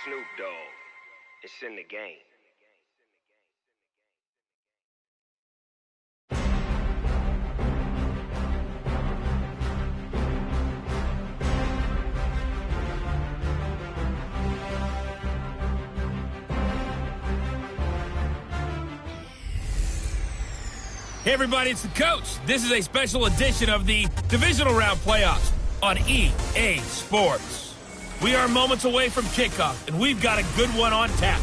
Snoop Dogg. It's in the game. Hey everybody, it's the coach. This is a special edition of the Divisional Round Playoffs on EA Sports. We are moments away from kickoff, and we've got a good one on tap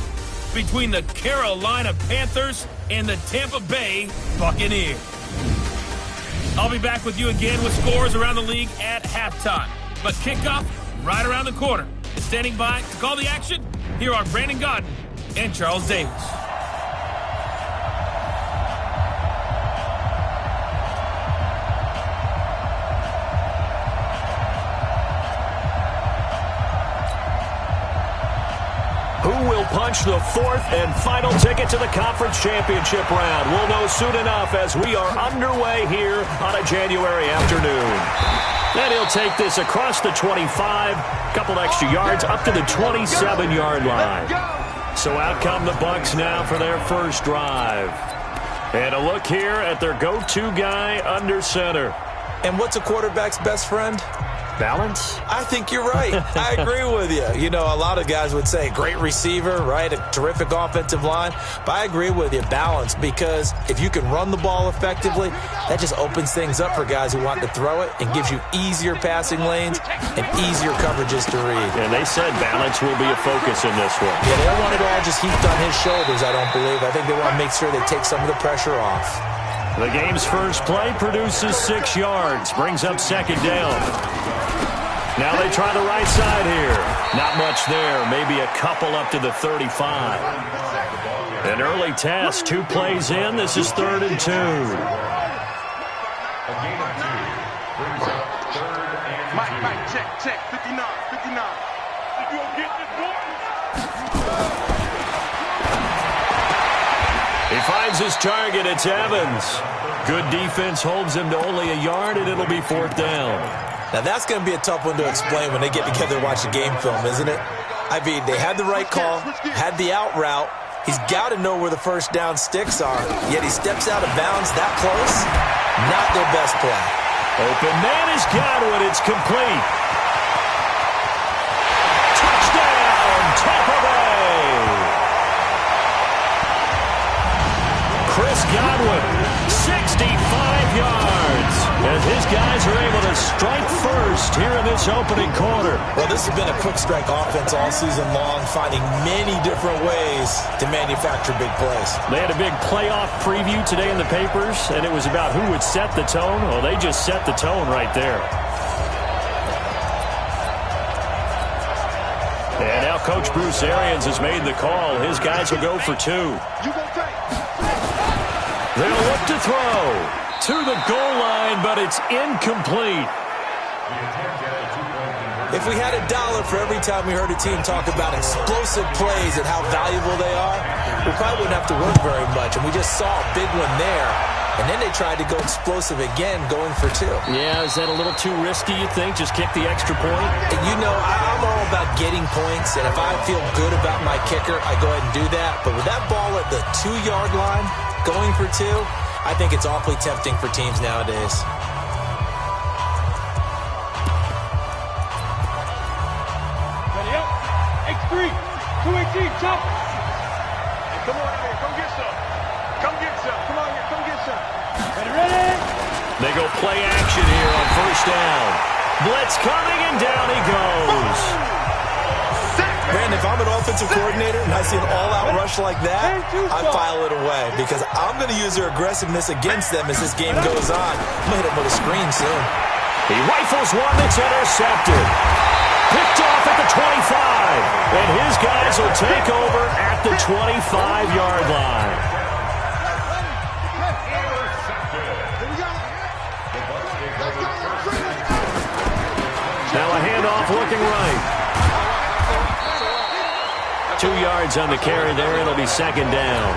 between the Carolina Panthers and the Tampa Bay Buccaneers. I'll be back with you again with scores around the league at halftime. But kickoff right around the corner. And standing by to call the action, here are Brandon Godden and Charles Davis. Who will punch the fourth and final ticket to the conference championship round? We'll know soon enough as we are underway here on a January afternoon. And he'll take this across the 25, couple extra yards up to the 27-yard line. So out come the Bucs now for their first drive. And a look here at their go-to guy under center. And what's a quarterback's best friend? Balance? I think you're right. I agree with you. You know, a lot of guys would say great receiver, right? A terrific offensive line. But I agree with you, balance, because if you can run the ball effectively, that just opens things up for guys who want to throw it and gives you easier passing lanes and easier coverages to read. And they said balance will be a focus in this one. Yeah, they don't want it all just heaped on his shoulders, I don't believe. I think they want to make sure they take some of the pressure off. The game's first play produces 6 yards, brings up second down. Now they try the right side here. Not much there, maybe a couple up to the 35. An early test, 2 plays in, this is 3rd and 2. Mike, check, 59. You gonna get this boy? He finds his target, it's Evans. Good defense holds him to only a yard, and it'll be 4th down. Now, that's going to be a tough one to explain when they get together and watch the game film, isn't it? I mean, they had the right call, had the out route. He's got to know where the first down sticks are, yet he steps out of bounds that close. Not their best play. Open man is Godwin. It's complete. Touchdown, Tampa Bay. Chris Godwin, 65 yards. As his guys are able to strike first here in this opening quarter. Well, this has been a quick strike offense all season long, finding many different ways to manufacture big plays. They had a big playoff preview today in the papers, and it was about who would set the tone. Well, they just set the tone right there. And now Coach Bruce Arians has made the call. His guys will go for 2. They'll look to throw to the goal line, but it's incomplete. If we had $1 for every time we heard a team talk about explosive plays and how valuable they are, we probably wouldn't have to work very much. And we just saw a big one there. And then they tried to go explosive again, going for 2. Yeah, is that a little too risky, you think? Just kick the extra point? And you know, I'm all about getting points. And if I feel good about my kicker, I go ahead and do that. But with that ball at the 2-yard line, going for 2, I think it's awfully tempting for teams nowadays. Ready up. X3. 218. Chop. Hey, come on in here. Come get some. Come on here. Come get some. Ready? They go play action here on first down. Blitz coming, and down he goes. Man, if I'm an offensive coordinator and I see an all-out rush like that, I file it away because I'm going to use their aggressiveness against them as this game goes on. I'm going to hit them with a screen soon. He rifles one that's intercepted. Picked off at the 25. And his guys will take over at the 25-yard line. Now a handoff looking right. 2 yards on the carry there. It'll be second down.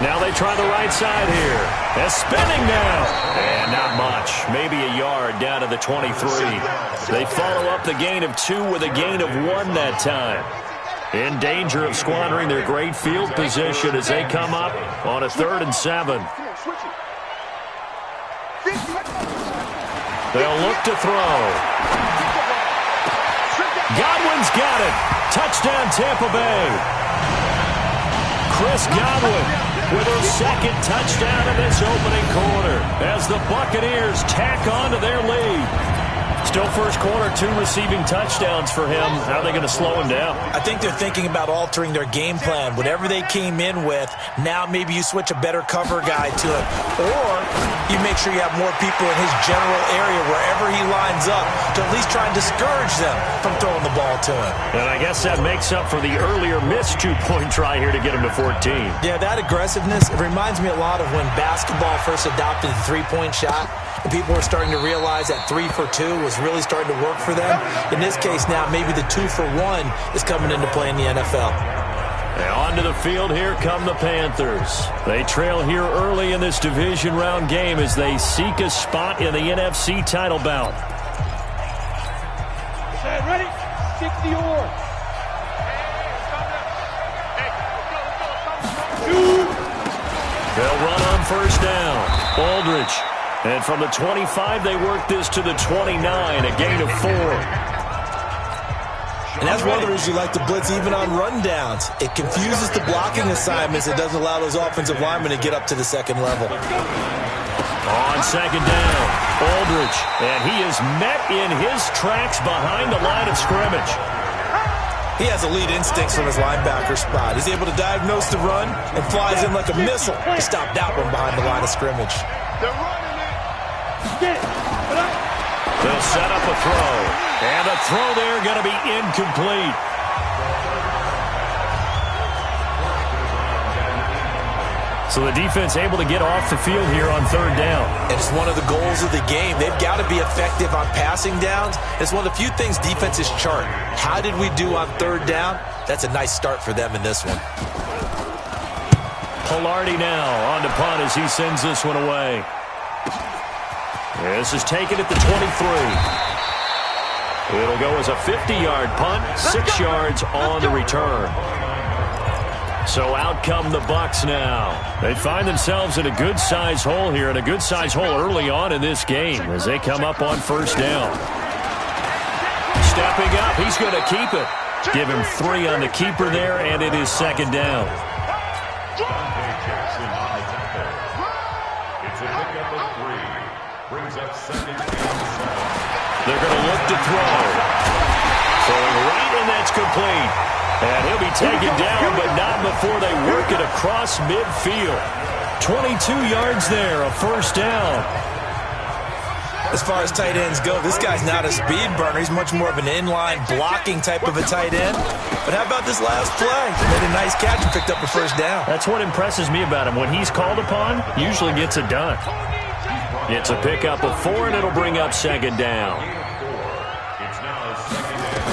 Now they try the right side here. They're spinning now. And not much. maybe a yard down to the 23. They follow up the gain of 2 with a gain of 1 that time. In danger of squandering their great field position as they come up on a 3rd and 7. They'll look to throw. Godwin's got it. Touchdown, Tampa Bay. Chris Godwin with her 2nd touchdown of this opening quarter as the Buccaneers tack on to their lead. Still first quarter, 2 receiving touchdowns for him. How are they going to slow him down? I think they're thinking about altering their game plan. Whatever they came in with, now maybe you switch a better cover guy to it. Or you make sure you have more people in his general area wherever he lines up to at least try and discourage them from throwing the ball to him. And I guess that makes up for the earlier missed 2-point try here to get him to 14. Yeah, that aggressiveness, it reminds me a lot of when basketball first adopted the 3-point shot. And people were starting to realize that 3 for 2 was really starting to work for them. In this case now, maybe the 2 for 1 is coming into play in the NFL. And onto the field, here come the Panthers. They trail here early in this division round game as they seek a spot in the NFC title bout. Ready? 60 or. They'll run on first down. Aldridge. And from the 25, they work this to the 29, a gain of 4. And that's one of the reasons you like to blitz even on rundowns. It confuses the blocking assignments. It doesn't allow those offensive linemen to get up to the second level. On second down, Aldridge. And he is met in his tracks behind the line of scrimmage. He has elite instincts from his linebacker spot. He's able to diagnose the run and flies in like a missile to stop that one behind the line of scrimmage. They'll set up a throw. And the throw there going to be incomplete. So the defense able to get off the field here on 3rd down. And it's one of the goals of the game. They've got to be effective on passing downs. It's one of the few things defenses chart. How did we do on 3rd down? That's a nice start for them in this one. Polardi now on to punt as he sends this one away. This is taken at the 23. It'll go as a 50-yard punt, 6 yards on the return. So out come the Bucs now. They find themselves in a good-sized hole here, and a good-sized hole early on in this game as they come up on first down. Stepping up, he's going to keep it. Give him 3 on the keeper there, and it is 2nd down. They're going to look to throw. Throwing right, and that's complete. And he'll be taken down, but not before they work it across midfield. 22 yards there, a first down. As far as tight ends go, this guy's not a speed burner. He's much more of an inline blocking type of a tight end. But how about this last play? He made a nice catch and picked up a first down. That's what impresses me about him. When he's called upon, usually gets it done. It's a pickup of 4, and it'll bring up 2nd down.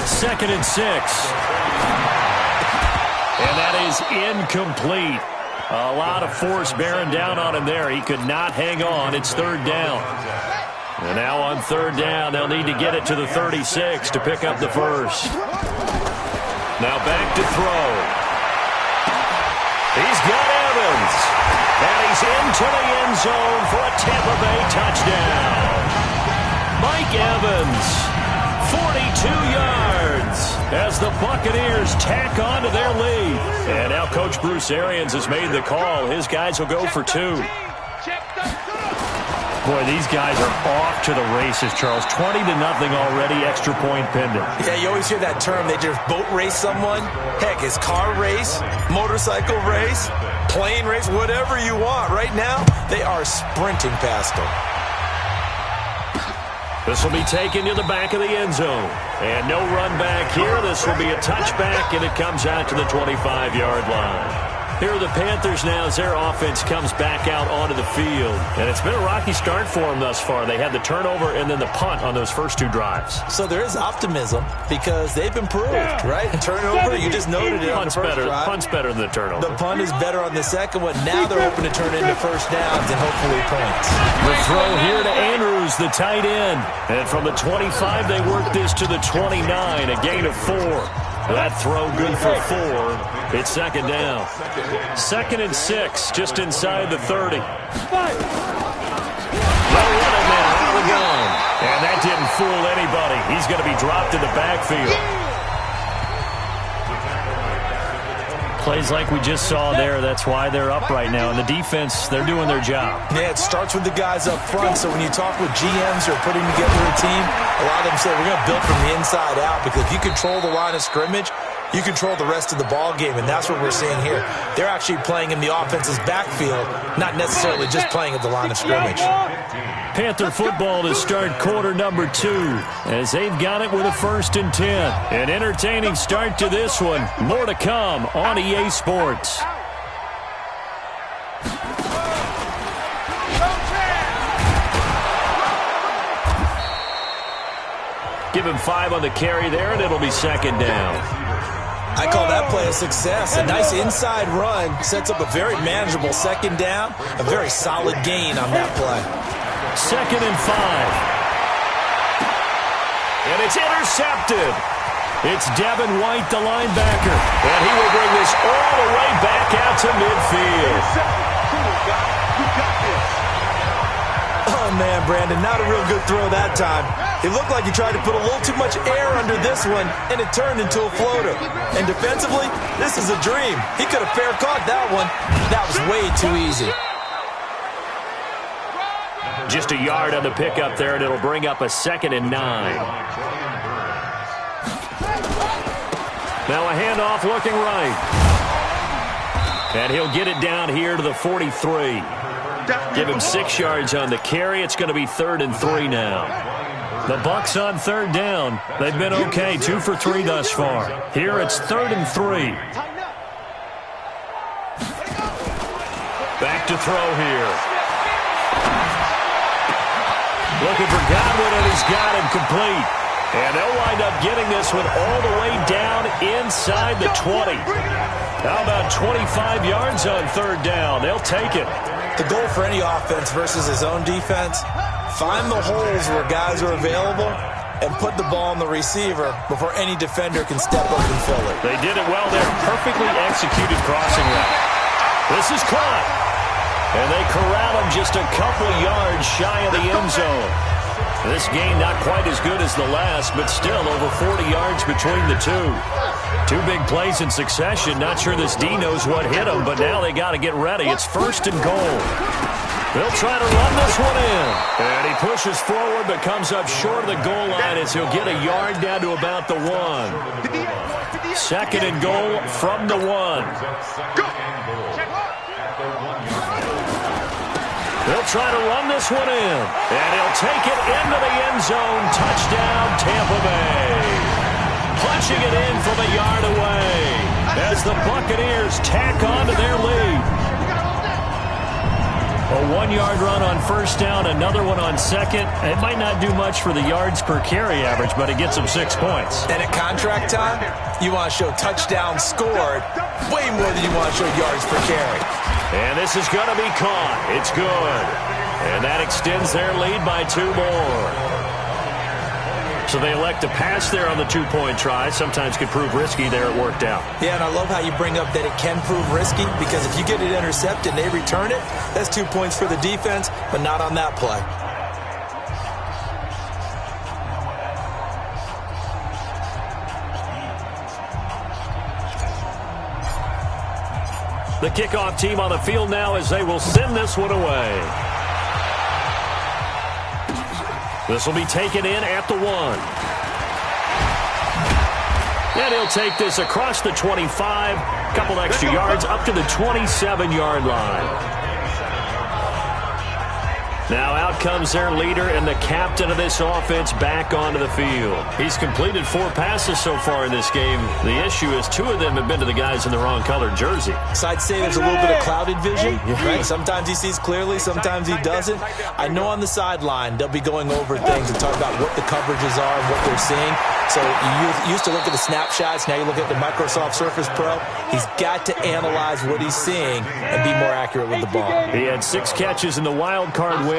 2nd and 6. And that is incomplete. A lot of force bearing down on him there. He could not hang on. It's 3rd down. And now on 3rd down, they'll need to get it to the 36 to pick up the first. Now back to throw. He's got Evans. And he's into the end zone for a Tampa Bay touchdown. Mike Evans, 42 yards as the Buccaneers tack on to their lead. And now Coach Bruce Arians has made the call. His guys will go for 2. Boy, these guys are off to the races, Charles. 20-0 already, extra point pending. Yeah, you always hear that term. They just boat race someone. Heck, it's car race, motorcycle race, plane race, whatever you want. Right now, they are sprinting past them. This will be taken to the back of the end zone. And no run back here. This will be a touchback, and it comes out to the 25-yard line. Here are the Panthers now as their offense comes back out onto the field. And it's been a rocky start for them thus far. They had the turnover and then the punt on those first 2 drives. So there is optimism because they've improved, right? Turnover, you just noted it on the first drive. Punt's better than the turnover. The punt is better on the second one. Now they're hoping to turn into first downs and hopefully points. The throw here to Andrews Andrews, the tight end. And from the 25, they work this to the 29, a gain of 4. That throw good for 4. It's second down. 2nd and 6, just inside the 30. They'll run him now out of the gun. And that didn't fool anybody. He's going to be dropped in the backfield. Plays like we just saw there, that's why they're up right now. And the defense, they're doing their job. Yeah, it starts with the guys up front. So when you talk with GMs who are putting together a team, a lot of them say we're going to build from the inside out, because if you control the line of scrimmage, you control the rest of the ball game, and that's what we're seeing here. They're actually playing in the offense's backfield, not necessarily just playing at the line of scrimmage. Panther football to start quarter number 2, as they've got it with a 1st and 10. An entertaining start to this one. More to come on EA Sports. Give him 5 on the carry there, and it'll be second down. I call that play a success. A nice inside run sets up a very manageable second down. A very solid gain on that play. 2nd and 5. And it's intercepted. It's Devin White, the linebacker. And he will bring this all the way back out to midfield. Oh, man, Brandon, not a real good throw that time. It looked like he tried to put a little too much air under this one, and it turned into a floater. And defensively, this is a dream. He could have fair caught that one. That was way too easy. Just a yard on the pickup there, and it'll bring up a 2nd and 9. Now a handoff looking right. And he'll get it down here to the 43. Give him 6 yards on the carry. It's going to be 3rd and 3 now. The Bucs on 3rd down. They've been okay, 2 for 3 thus far. Here it's 3rd and 3. Back to throw here. Looking for Godwin, and he's got him complete. And they'll wind up getting this one all the way down inside the 20. How about 25 yards on 3rd down? They'll take it. The goal for any offense versus his own defense, find the holes where guys are available and put the ball on the receiver before any defender can step up and fill it. They did it well there. Perfectly executed crossing route. This is caught. And they corral him just a couple yards shy of the end zone. This game not quite as good as the last, but still over 40 yards between the two. 2 big plays in succession. Not sure this D knows what hit him, but now they got to get ready. It's 1st and goal. They'll try to run this one in. And he pushes forward, but comes up short of the goal line as he'll get a yard down to about the 1. 2nd and goal from the 1. They'll try to run this one in. And he'll take it into the end zone. Touchdown, Tampa Bay. Punching it in from a yard away as the Buccaneers tack on to their lead. A 1-yard run on 1st down, another one on 2nd. It might not do much for the yards per carry average, but it gets them 6 points. And at contract time, you want to show touchdowns scored way more than you want to show yards per carry. And this is going to be caught. It's good. And that extends their lead by 2 more. So they elect to pass there on the 2-point try. Sometimes could prove risky. There it worked out. Yeah, and I love how you bring up that it can prove risky, because if you get it intercepted and they return it, that's 2 points for the defense, but not on that play. The kickoff team on the field now as they will send this one away. This will be taken in at the 1. And he'll take this across the 25. Couple extra yards up to the 27-yard line. Now out comes their leader and the captain of this offense back onto the field. He's completed 4 passes so far in this game. The issue is 2 of them have been to the guys in the wrong colored jersey. So I'd say there's a little bit of clouded vision, right? Sometimes he sees clearly, sometimes he doesn't. I know on the sideline they'll be going over things and talk about what the coverages are and what they're seeing. So you used to look at the snapshots, now you look at the Microsoft Surface Pro. He's got to analyze what he's seeing and be more accurate with the ball. He had 6 catches in the wild card win.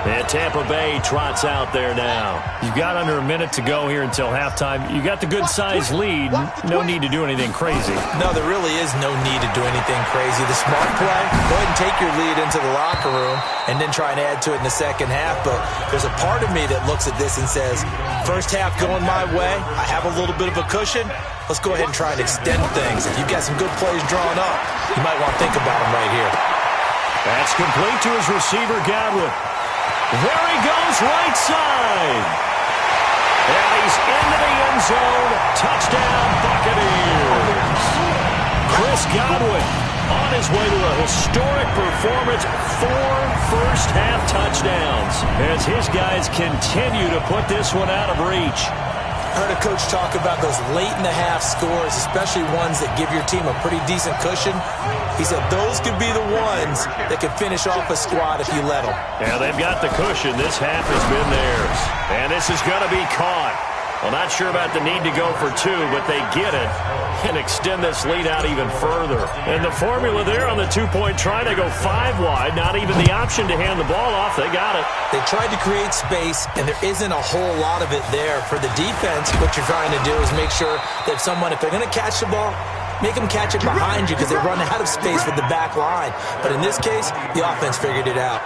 And Tampa Bay trots out there now. You've got under a minute to go here until halftime. You got the good-sized lead. No need to do anything crazy. No, there really is no need to do anything crazy. The smart play, go ahead and take your lead into the locker room and then try and add to it in the second half. But there's a part of me that looks at this and says, first half going my way, I have a little bit of a cushion. Let's go ahead and try and extend things. If you've got some good plays drawn up, you might want to think about them right here. That's complete to his receiver, Godwin. There he goes, right side. And he's into the end zone. Touchdown, Buccaneers. Chris Godwin on his way to a historic performance. 4 first-half touchdowns as his guys continue to put this one out of reach. I heard a coach talk about those late-in-the-half scores, especially ones that give your team a pretty decent cushion. He said those could be the ones that could finish off a squad if you let them. Yeah, they've got the cushion. This half has been theirs. And this is going to be caught. Well, not sure about the need to go for 2, but they get it and extend this lead out even further. And the formula there on the 2-point try to go 5 wide, not even the option to hand the ball off. They got it. They tried to create space, and there isn't a whole lot of it there. For the defense, what you're trying to do is make sure that someone, if they're going to catch the ball, make them catch it behind you because they run out of space with the back line. But in this case, the offense figured it out.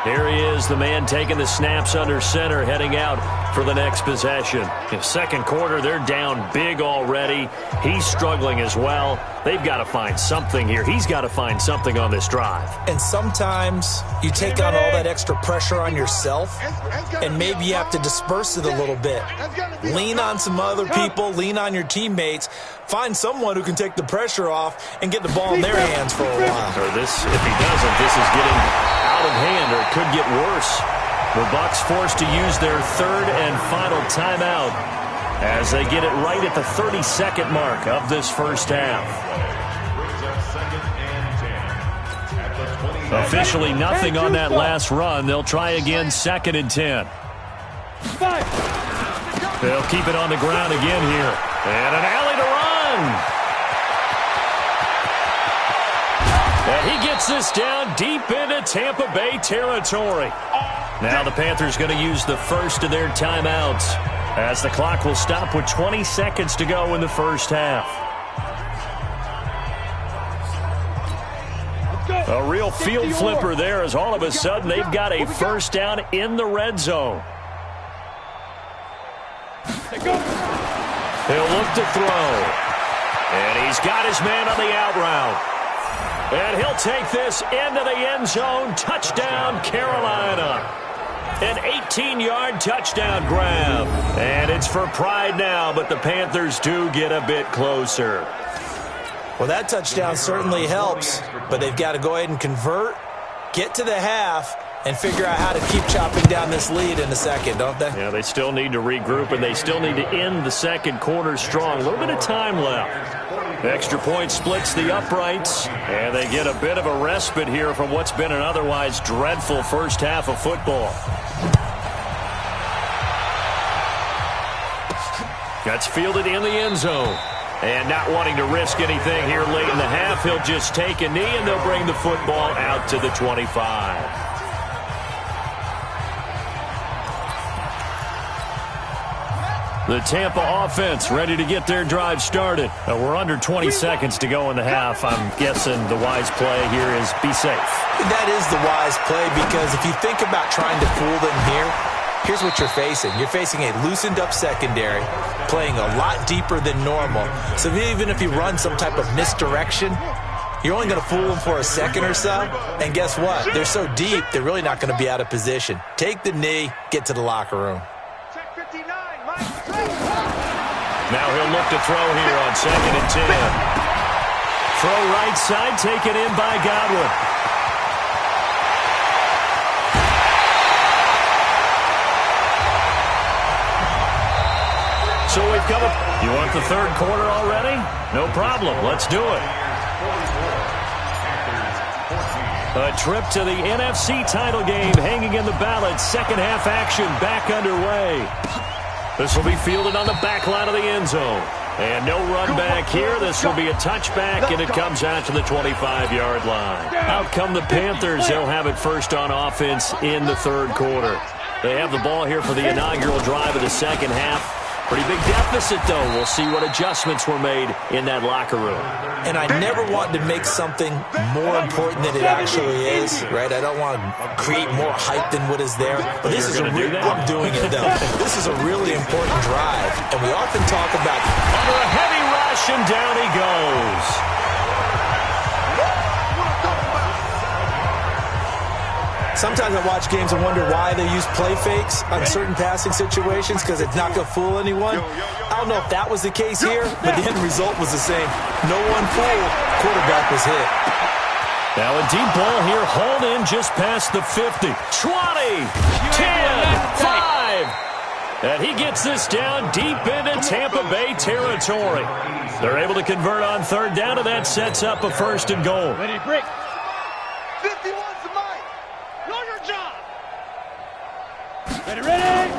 Here he is, the man taking the snaps under center, heading out for the next possession. In second quarter, they're down big already. He's struggling as well. They've got to find something here. He's got to find something on this drive. And sometimes you take on all that extra pressure on yourself, and maybe you have to disperse it a little bit. Lean on some other people, lean on your teammates. Find someone who can take the pressure off and get the ball in their hands for a while. Or this, if he doesn't, this is getting out of hand, or it could get worse. The Bucs forced to use their third and final timeout as they get it right at the 30-second mark of this first half. Officially nothing on that last run. They'll try again, 2nd and 10. They'll keep it on the ground again here. And an alley to run. And he gets this down deep into Tampa Bay territory. Now the Panthers going to use the first of their timeouts as the clock will stop with 20 seconds to go in the first half. A real field flipper there as all of a sudden they've got a first down in the red zone. He'll look to throw. And he's got his man on the out route. And he'll take this into the end zone. Touchdown, Carolina. An 18-yard touchdown grab. And it's for pride now, but the Panthers do get a bit closer. Well, that touchdown certainly helps, but they've got to go ahead and convert, get to the half, and figure out how to keep chopping down this lead in the second, don't they? Yeah, they still need to regroup, and they still need to end the second quarter strong. A little bit of time left. Extra point splits the uprights, and they get a bit of a respite here from what's been an otherwise dreadful first half of football. That's fielded in the end zone. And not wanting to risk anything here late in the half, he'll just take a knee, and they'll bring the football out to the 25. The Tampa offense ready to get their drive started. We're under 20 seconds to go in the half. I'm guessing the wise play here is be safe. That is the wise play, because if you think about trying to fool them here, here's what you're facing. You're facing a loosened-up secondary, playing a lot deeper than normal. So even if you run some type of misdirection, you're only going to fool them for a second or so. And guess what? They're so deep, they're really not going to be out of position. Take the knee, get to the locker room. Now he'll look to throw here on 2nd and 10. Throw right side, taken in by Godwin. So we've come up. You want the third quarter already? No problem. Let's do it. A trip to the NFC title game hanging in the balance. Second half action back underway. This will be fielded on the back line of the end zone. And no run back here. This will be a touchback, and it comes out to the 25-yard line. Out come the Panthers. They'll have it first on offense in the third quarter. They have the ball here for the inaugural drive of the second half. Pretty big deficit, though. We'll see what adjustments were made in that locker room. And I never want to make something more important than it actually is, right? I don't want to create more hype than what is there. But this is I'm doing it, though. This is a really important drive. And we often talk about under a heavy rush, and down he goes. Sometimes I watch games and wonder why they use play fakes on certain passing situations, because it's not going to fool anyone. I don't know if that was the case here, but the end result was the same. No one fooled. Quarterback was hit. Now a deep ball here, hauled in just past the 50. 20, 10, 5. And he gets this down deep into Tampa Bay territory. They're able to convert on third down, and that sets up a first and goal. Ready, break. 51's the mic. Know your job. Ready, ready.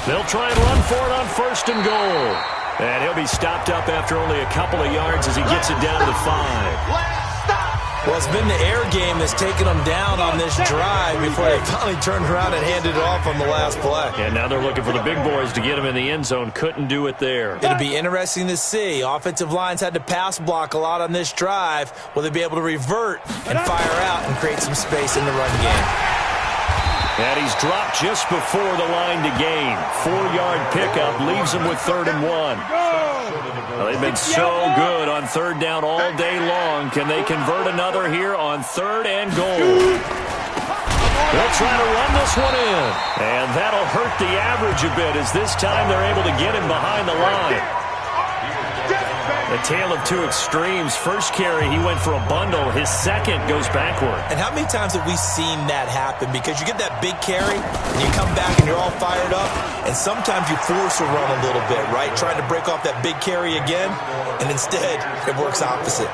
They'll try and run for it on first and goal. And he'll be stopped up after only a couple of yards as he gets it down to the 5. Well, it's been the air game that's taken them down on this drive before they finally turned around and handed it off on the last play. And now they're looking for the big boys to get him in the end zone. Couldn't do it there. It'll be interesting to see. Offensive lines had to pass block a lot on this drive. Will they be able to revert and fire out and create some space in the run game? And he's dropped just before the line to gain. 4-yard pickup leaves him with 3rd and 1. Well, they've been so good on third down all day long. Can they convert another here on 3rd and goal? They'll try to run this one in. And that'll hurt the average a bit, as this time they're able to get him behind the line. A tale of two extremes. First carry, he went for a bundle. His second goes backward. And how many times have we seen that happen? Because you get that big carry, and you come back and you're all fired up, and sometimes you force a run a little bit, right? Trying to break off that big carry again, and instead it works opposite.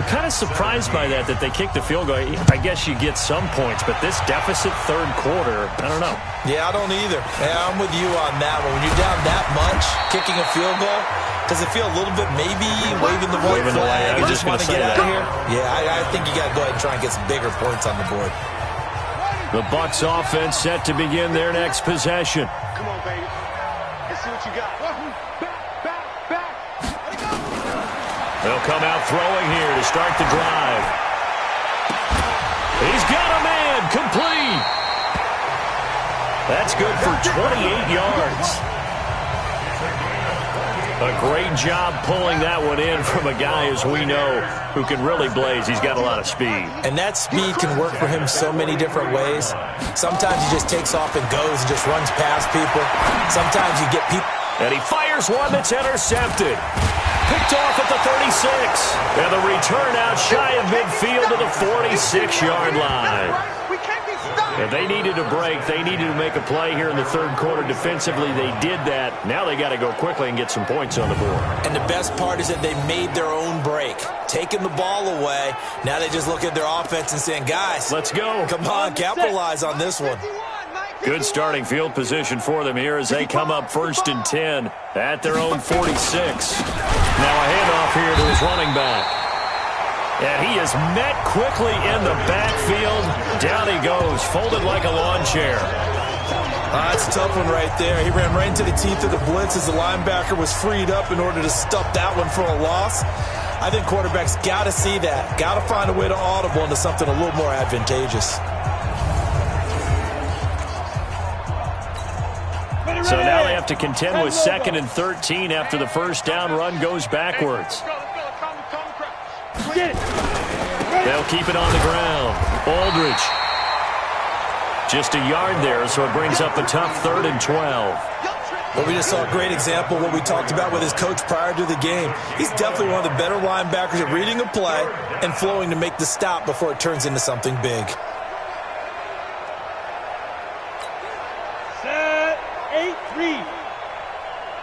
I'm kind of surprised by that they kicked the field goal. I guess you get some points, but this deficit third quarter, I don't know. Yeah, I don't either. Yeah, I'm with you on that one. When you're down that much, kicking a field goal, does it feel a little bit maybe waving the white flag? You just want to get out of here? Yeah, I think you got to go ahead and try and get some bigger points on the board. The Bucs offense set to begin their next possession. Come on, baby. Let's see what you got. Back. They'll come out throwing here to start the drive. He's got a man, complete. That's good for 28 yards. A great job pulling that one in from a guy, as we know, who can really blaze. He's got a lot of speed. And that speed can work for him so many different ways. Sometimes he just takes off and goes and just runs past people. Sometimes you get people. And he fires one that's intercepted. Picked off at the 36. And the return out shy of midfield to the 46-yard line. If they needed a break, they needed to make a play here in the third quarter defensively. They did that. Now they got to go quickly and get some points on the board. And the best part is that they made their own break. Taking the ball away. Now they just look at their offense and saying, guys, let's go. Come on, capitalize on this one. Good starting field position for them here as they come up 1st and 10 at their own 46. Now a handoff here to his running back. And he is met quickly in the backfield. Down he goes, folded like a lawn chair. That's a tough one right there. He ran right into the teeth of the blitz as the linebacker was freed up in order to stuff that one for a loss. I think quarterbacks got to see that. Got to find a way to audible into something a little more advantageous. So now they have to contend with 2nd and 13 after the first down run goes backwards. They'll keep it on the ground. Aldridge. Just a yard there, so it brings up a tough 3rd and 12. Well, we just saw a great example of what we talked about with his coach prior to the game. He's definitely one of the better linebackers at reading a play and flowing to make the stop before it turns into something big. Set, 8-3.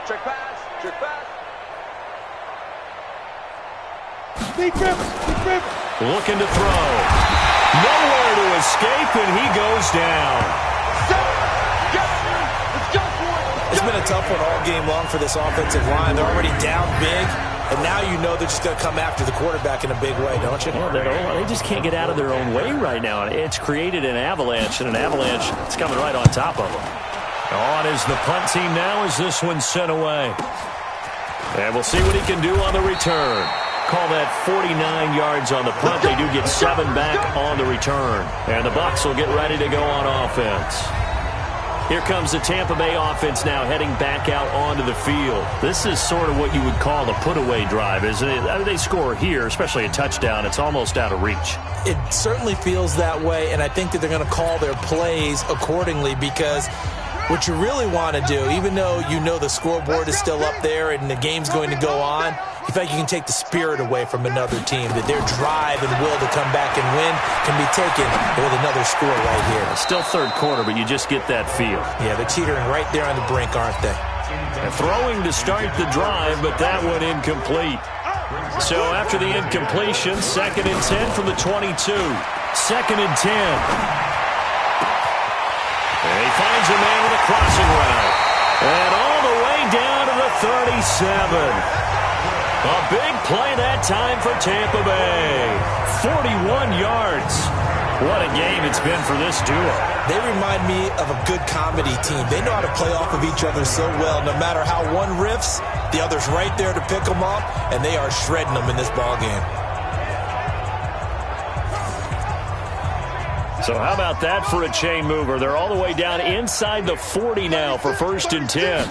Check pass. Big rip. Looking to throw. Nowhere to escape, and he goes down. As been a tough one all game long for this offensive line. They're already down big, and now you know they're just going to come after the quarterback in a big way, don't you? Yeah, they just can't get out of their own way right now. It's created an avalanche, and an avalanche is coming right on top of them. On is the punt team now as this one's sent away. And we'll see what he can do on the return. Call that 49 yards on the punt. They do get 7 back on the return. And the Bucs will get ready to go on offense. Here comes the Tampa Bay offense now heading back out onto the field. This is sort of what you would call the put-away drive, isn't it? I mean, they score here, especially a touchdown. It's almost out of reach. It certainly feels that way, and I think that they're going to call their plays accordingly because what you really want to do, even though you know the scoreboard is still up there and the game's going to go on, in fact, you can take the spirit away from another team, that their drive and will to come back and win can be taken with another score right here. Still third quarter, but you just get that feel. Yeah, they're teetering right there on the brink, aren't they? And throwing to start the drive, but that one incomplete. So after the incompletion, 2nd and 10 from the 22. 2nd and 10. And he finds a man with a crossing route. And all the way down to the 37. A big play that time for Tampa Bay. 41 yards. What a game it's been for this duo. They remind me of a good comedy team. They know how to play off of each other so well. No matter how one riffs, the other's right there to pick them up, and they are shredding them in this ballgame. So how about that for a chain mover? They're all the way down inside the 40 now for 1st and 10.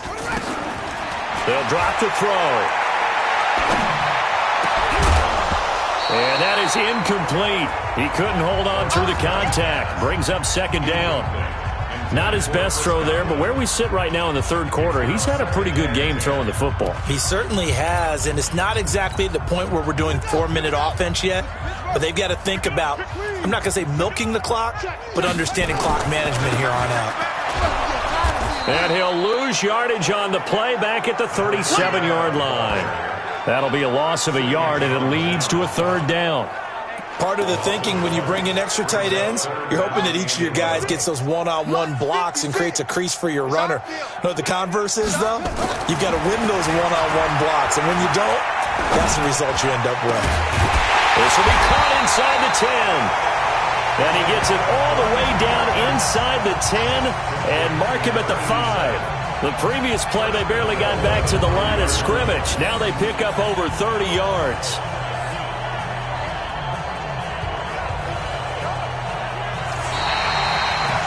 They'll drop the throw. And that is incomplete. He couldn't hold on through the contact. Brings up 2nd down. Not his best throw there, but where we sit right now in the 3rd quarter, he's had a pretty good game throwing the football. He certainly has, and it's not exactly at the point where we're doing 4-minute offense yet, but they've got to think about, I'm not going to say milking the clock, but understanding clock management here on out. And he'll lose yardage on the play back at the 37-yard line. That'll be a loss of a yard, and it leads to a 3rd down. Part of the thinking when you bring in extra tight ends, you're hoping that each of your guys gets those one-on-one blocks and creates a crease for your runner. You know what the converse is, though? You've got to win those one-on-one blocks, and when you don't, that's the result you end up with. This will be caught inside the 10. And he gets it all the way down inside the 10 and mark him at the 5. The previous play, they barely got back to the line of scrimmage. Now they pick up over 30 yards.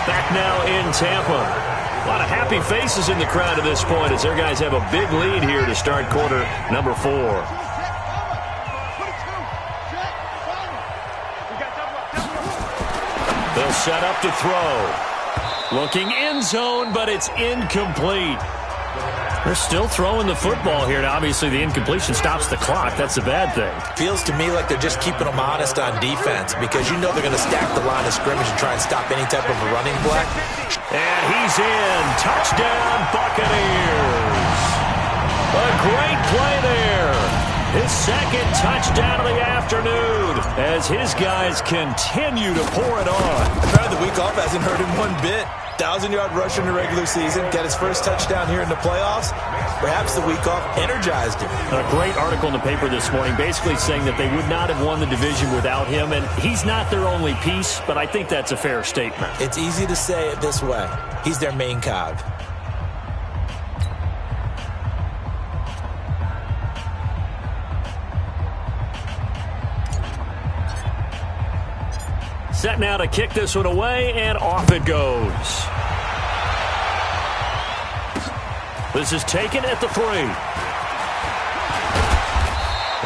Back now in Tampa. A lot of happy faces in the crowd at this point as their guys have a big lead here to start quarter number 4. They'll set up to throw. Looking end zone, but it's incomplete. They're still throwing the football here. Now, obviously, the incompletion stops the clock. That's a bad thing. Feels to me like they're just keeping them honest on defense because you know they're going to stack the line of scrimmage and try and stop any type of a running play. And he's in. Touchdown, Buccaneers. A great play there. His 2nd touchdown of the afternoon as his guys continue to pour it on. The week off hasn't hurt him one bit. 1,000-yard rush in the regular season. Got his first touchdown here in the playoffs. Perhaps the week off energized him. A great article in the paper this morning basically saying that they would not have won the division without him. And he's not their only piece, but I think that's a fair statement. It's easy to say it this way. He's their main cog. Set now to kick this one away, and off it goes. This is taken at the 3.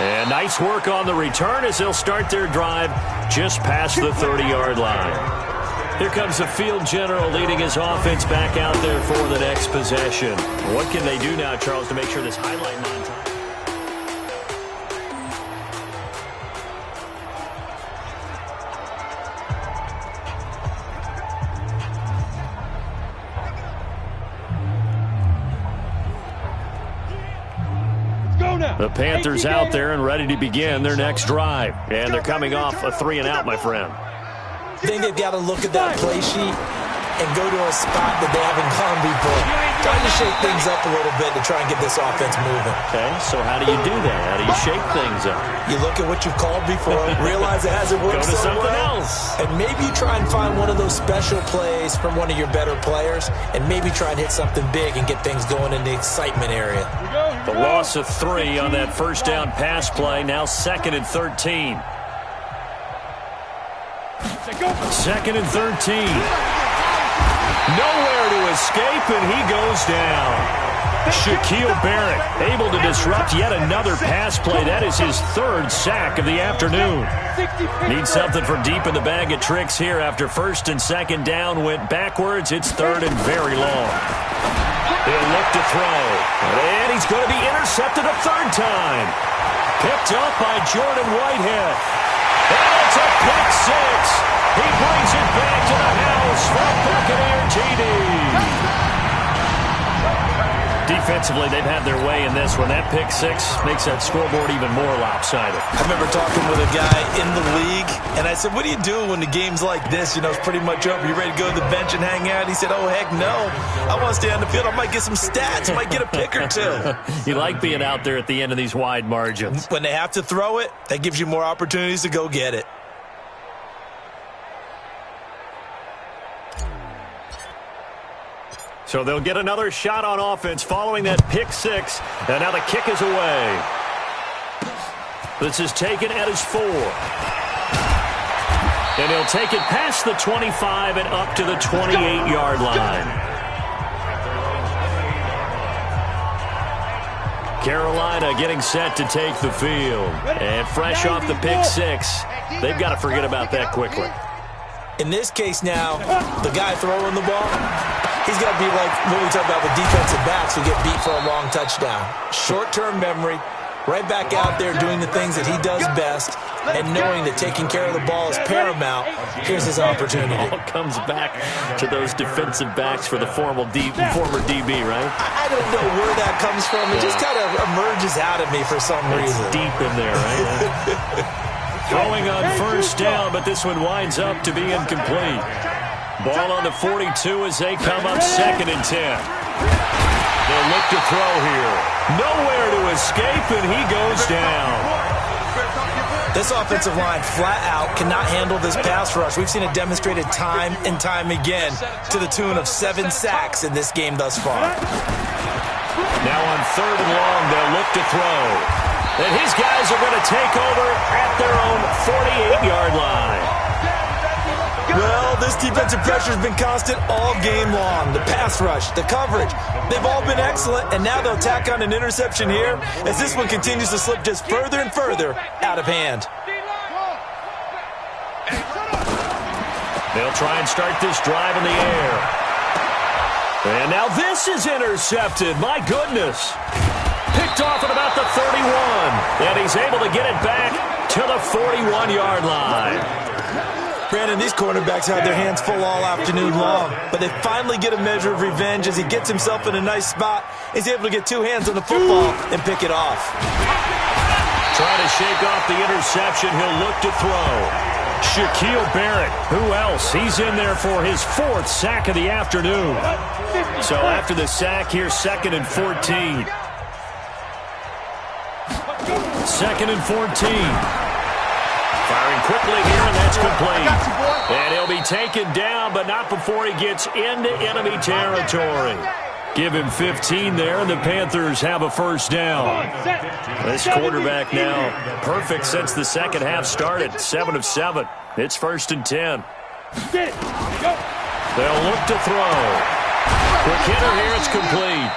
And nice work on the return as they'll start their drive just past the 30-yard line. Here comes the field general leading his offense back out there for the next possession. What can they do now, Charles, to make sure this highlight non-time? The Panthers out there and ready to begin their next drive. And they're coming off a 3-and-out, my friend. I think they've got to look at that play sheet and go to a spot that they haven't gone before. Trying to shake things up a little bit to try and get this offense moving. Okay, so how do you do that? How do you shake things up? You look at what you've called before, realize it hasn't worked Go to so something well, else. and maybe try and find one of those special plays from one of your better players, and maybe try and hit something big and get things going in the excitement area. The loss of 3 on that first down pass play, now 2nd and 13. 2nd and 13. Nowhere to escape, and he goes down. Shaquille Barrett able to disrupt yet another pass play. That is his 3rd sack of the afternoon. Needs something from deep in the bag of tricks here after 1st and 2nd down went backwards. It's 3rd and very long. He'll look to throw, and he's going to be intercepted a 3rd time. Picked up by Jordan Whitehead. And it's a pick 6. He brings it back to the house for Buccaneer TD. Defensively, they've had their way in this one. That pick 6 makes that scoreboard even more lopsided. I remember talking with a guy in the league, and I said, what do you do when the game's like this? You know, it's pretty much over. You ready to go to the bench and hang out? He said, oh, heck no. I want to stay on the field. I might get some stats. I might get a pick or 2. You like being out there at the end of these wide margins. When they have to throw it, that gives you more opportunities to go get it. So they'll get another shot on offense following that pick 6. And now the kick is away. This is taken at his 4. And he'll take it past the 25 and up to the 28-yard line. Carolina getting set to take the field. And fresh off the pick 6, they've got to forget about that quickly. In this case now, the guy throwing the ball, he's got to be like what we talk about with defensive backs who get beat for a long touchdown. Short-term memory, right back out there doing the things that he does best, and knowing that taking care of the ball is paramount. Here's his opportunity. It all comes back to those defensive backs for the former DB, right? I don't know where that comes from. It just kind of emerges out of me for some reason. It's deep in there, right? Throwing on first down, but this one winds up to be incomplete. Ball on the 42 as they come up 2nd and 10. They'll look to throw here. Nowhere to escape, and he goes down. This offensive line flat out cannot handle this pass rush. We've seen it demonstrated time and time again to the tune of 7 sacks in this game thus far. Now on 3rd and long, they'll look to throw. And his guys are going to take over at their own 48-yard line. Well, this defensive pressure has been constant all game long. The pass rush, the coverage, they've all been excellent, and now they'll tack on an interception here as this one continues to slip just further and further out of hand. They'll try and start this drive in the air. And now this is intercepted. My goodness. Picked off at about the 31. And he's able to get it back to the 41-yard line. Brandon, these cornerbacks have their hands full all afternoon long, but they finally get a measure of revenge as he gets himself in a nice spot. He's able to get 2 hands on the football and pick it off. Trying to shake off the interception. He'll look to throw. Shaquille Barrett. Who else? He's in there for his 4th sack of the afternoon. So after the sack, here's 2nd and 14. 2nd and 14. Firing quickly here, and that's complete. And he'll be taken down, but not before he gets into enemy territory. Give him 15 there, and the Panthers have a first down. This quarterback now perfect since the second half started. 7 of 7. It's 1st and 10. They'll look to throw. Quick hitter here, it's complete.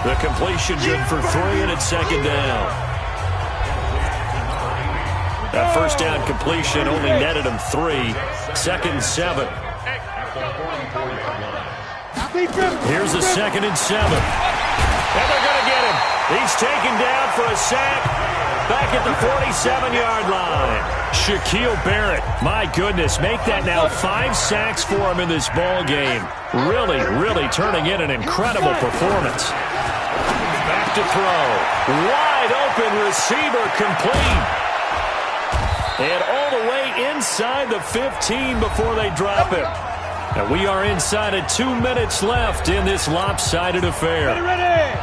The completion good for 3, and it's 2nd down. That first down completion only netted him 3. 2nd and 7. Here's a 2nd and 7. And they're going to get him. He's taken down for a sack back at the 47-yard line. Shaquille Barrett, my goodness, make that now 5 sacks for him in this ball game. Really, really turning in an incredible performance. Back to throw. Wide open receiver complete. And all the way inside the 15 before they drop it. And we are inside of 2 minutes left in this lopsided affair.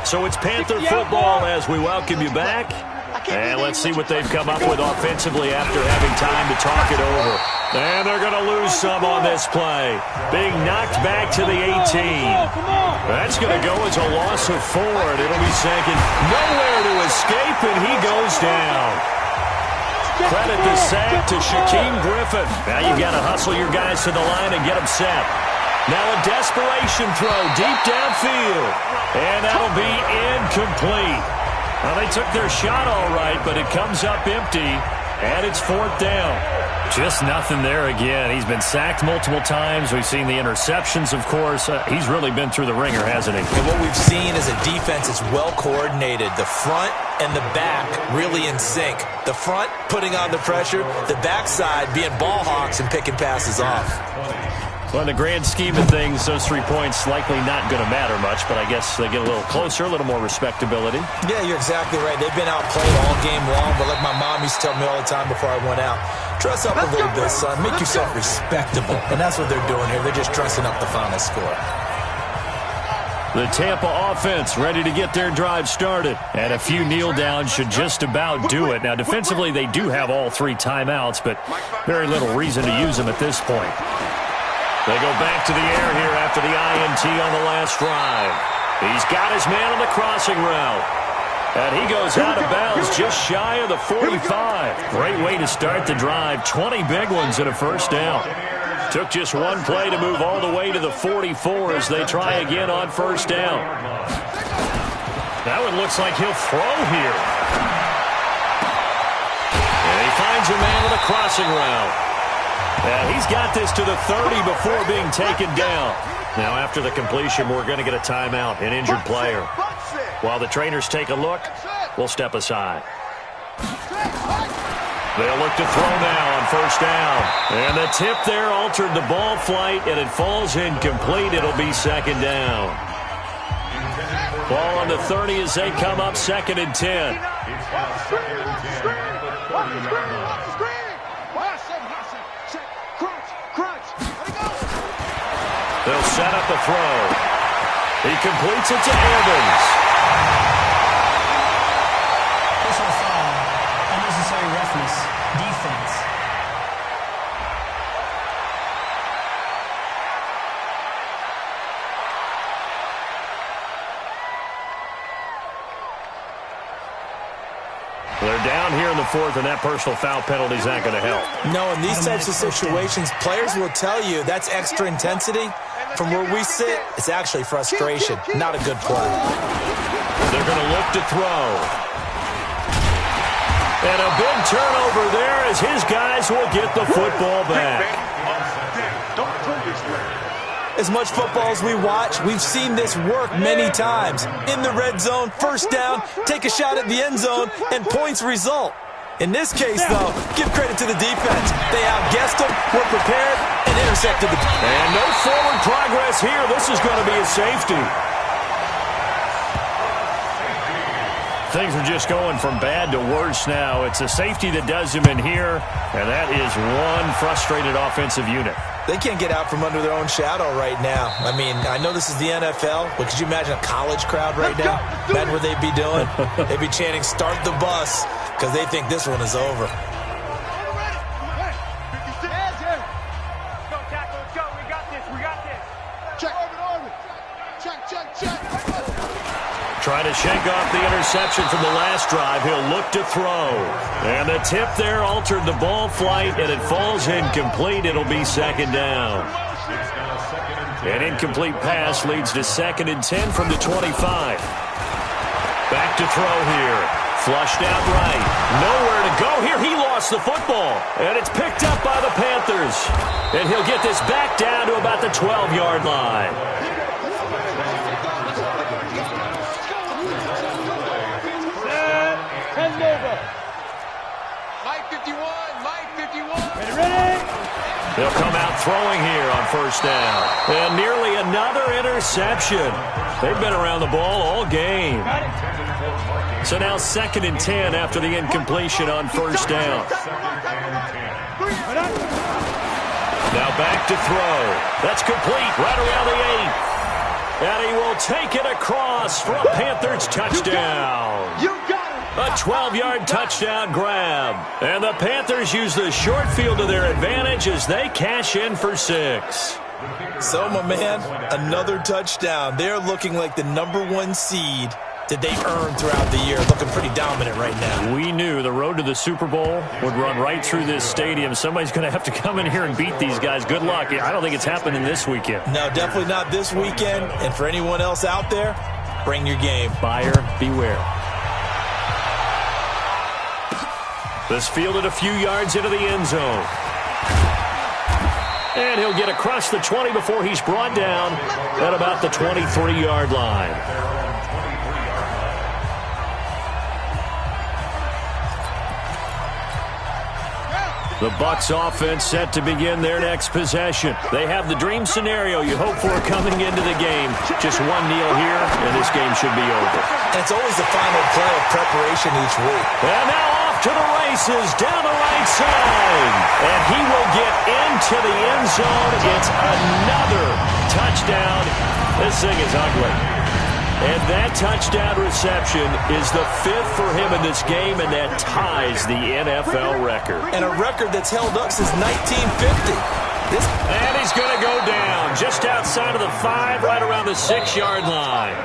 So it's Panther football as we welcome you back. And let's see what they've come up with offensively after having time to talk it over. And they're going to lose some on this play. Being knocked back to the 18. That's going to go as a loss of 4, and it'll be second. Nowhere to escape, and he goes down. Credit the sack to Shaquem Griffin. Now you've got to hustle your guys to the line and get them set. Now a desperation throw deep downfield. And that'll be incomplete. Well, they took their shot all right, but it comes up empty, and it's 4th down. Just nothing there again. He's been sacked multiple times. We've seen the interceptions, of course. He's really been through the ringer, hasn't he? And what we've seen is a defense that's well coordinated. The front and the back really in sync. The front putting on the pressure, the backside being ball hawks and picking passes off. Well, in the grand scheme of things, those 3 points likely not going to matter much, but I guess they get a little closer, a little more respectability. Yeah, you're exactly right. They've been outplayed all game long, but like my mom used to tell me all the time before I went out, dress up a little bit, son. Make yourself respectable. And that's what they're doing here. They're just dressing up the final score. The Tampa offense ready to get their drive started. And a few kneel downs should just about do it. Now, defensively, they do have all 3 timeouts, but very little reason to use them at this point. They go back to the air here after the INT on the last drive. He's got his man on the crossing route. And he goes out of bounds just shy of the 45. Great way to start the drive. 20 big ones and a first down. Took just 1 play to move all the way to the 44 as they try again on first down. Now it looks like he'll throw here. And he finds a man on the crossing route. And he's got this to the 30 before being taken down. Now after the completion, we're going to get a timeout, an injured player. While the trainers take a look, we'll step aside. They'll look to throw now on first down. And the tip there altered the ball flight, and it falls incomplete. It'll be second down. Ball on the 30 as they come up 2nd and 10. They'll set up the throw. He completes it to Evans. Personal foul. Unnecessary roughness. Defense. They're down here in the 4th, and that personal foul penalty is not going to help. No, in these types of situations, players will tell you that's extra intensity. From where we sit, it's actually frustration. Not a good play. They're going to look to throw. And a big turnover there as his guys will get the football back. As much football as we watch, we've seen this work many times. In the red zone, first down, take a shot at the end zone, and points result. In this case, though, give credit to the defense. They outguessed them, were prepared, and intercepted the... And no forward progress here. This is going to be a safety. Things are just going from bad to worse now. It's a safety that does him in here, and that is one frustrated offensive unit. They can't get out from under their own shadow right now. I mean, I know this is the NFL, but could you imagine a college crowd right now? Imagine what they'd be doing. They'd be chanting, "Start the bus," because they think this one is over. Trying to shake off the interception from the last drive. He'll look to throw. And the tip there altered the ball flight, and it falls incomplete. It'll be second down. An incomplete pass leads to 2nd and 10 from the 25. Back to throw here. Flushed out right. Nowhere to go here. He lost the football. And it's picked up by the Panthers. And he'll get this back down to about the 12-yard line. They'll come out throwing here on first down. And nearly another interception. They've been around the ball all game. So now 2nd and 10 after the incompletion on first down. Now back to throw. That's complete right around the 8. And he will take it across for a Panthers touchdown. You got it. A 12-yard touchdown grab. And the Panthers use the short field to their advantage as they cash in for 6. So, my man, another touchdown. They're looking like the #1 seed that they've earned throughout the year. Looking pretty dominant right now. We knew the road to the Super Bowl would run right through this stadium. Somebody's going to have to come in here and beat these guys. Good luck. I don't think it's happening this weekend. No, definitely not this weekend. And for anyone else out there, bring your game. Buyer beware. This fielded a few yards into the end zone. And he'll get across the 20 before he's brought down at about the 23-yard line. The Bucs offense set to begin their next possession. They have the dream scenario you hope for coming into the game. Just one kneel here, and this game should be over. And it's always the final play of preparation each week. And now off to the races, down the right side. And he will get into the end zone. It's another touchdown. This thing is ugly. And that touchdown reception is the 5th for him in this game, and that ties the NFL record. And a record that's held up since 1950. And he's going to go down just outside of the 5, right around the 6-yard line.